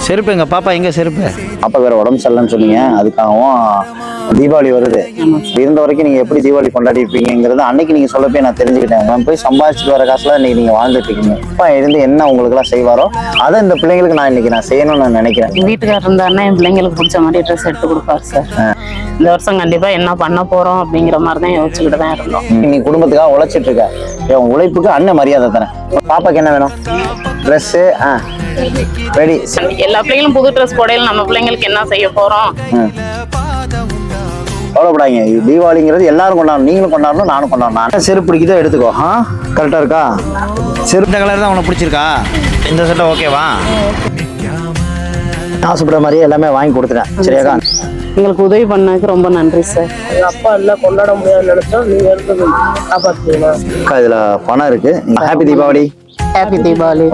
செருப்பு எங்க பாப்பா எங்க செருப்பு? அப்பா வேற உடம்பு சரியில்லைன்னு சொன்னீங்க, அதுக்காகவும் தீபாவளி வருது. இருந்த வரைக்கும் நீங்க எப்படி தீபாவளி கொண்டாடி இருப்பீங்கிறது அன்னைக்கு நீங்க சொல்லப்பே நான் தெரிஞ்சுக்கிட்டேன். நான் போய் சம்பாதிச்சுட்டு வர காசுல இன்னைக்கு நீங்க வாழ்ந்துட்டு இருக்கீங்க. அப்பா இருந்து என்ன உங்களுக்கு எல்லாம் செய்வாரோ அதை இந்த பிள்ளைங்களுக்கு நான் செய்யணும்னு நான் நினைக்கிறேன். வீட்டுக்காரர் இருந்தாருன்னா என் பிள்ளைங்களுக்கு பிடிச்ச மாதிரி ட்ரெஸ் எடுத்து கொடுப்பாரு சார். இந்த வருஷம் கண்டிப்பா என்ன பண்ண போறோம் அப்படிங்கிற மாதிரி தான் யோசிச்சுக்கிட்டு தான் இருந்தோம். நீ குடும்பத்துக்காக உழைச்சிட்டு இருக்க, என் உழைப்புக்கு அண்ணன் மரியாதை தரேன். பாப்பாக்கு என்ன வேணும்? Dress ready. எல்லா பிள்ளைங்களும் புது ட்ரெஸ் போடையில நம்ம பிள்ளைங்களுக்கு என்ன செய்ய போறோம்? கவலைப்படாங்க, தீபாவளிங்கிறது எல்லாரும் கொண்டாடணும், நீங்களும் கொண்டாடணும், நானும் கொண்டாடணும். செருப்பு பிடிக்குதோ எடுத்துக்கோ. கரெக்டா இருக்கா? செருப்பு இந்த கலர் தான் உனக்கு பிடிச்சிருக்கா? இந்த சட்டை ஓகேவா? ஆசைப்படுற மாதிரியே எல்லாமே வாங்கி கொடுத்துட்டேன். சரியாக்கா? எங்களுக்கு உதவி பண்ணதுக்கு ரொம்ப நன்றி சார். எங்க அப்பா எல்லாம் கொண்டாட முடியாதுன்னு நினைச்சா நீங்க எடுத்து காப்பாத்துவீங்களா? இதுல பணம் இருக்கு. ஹாப்பி தீபாவளி. ஹாப்பி தீபாவளி.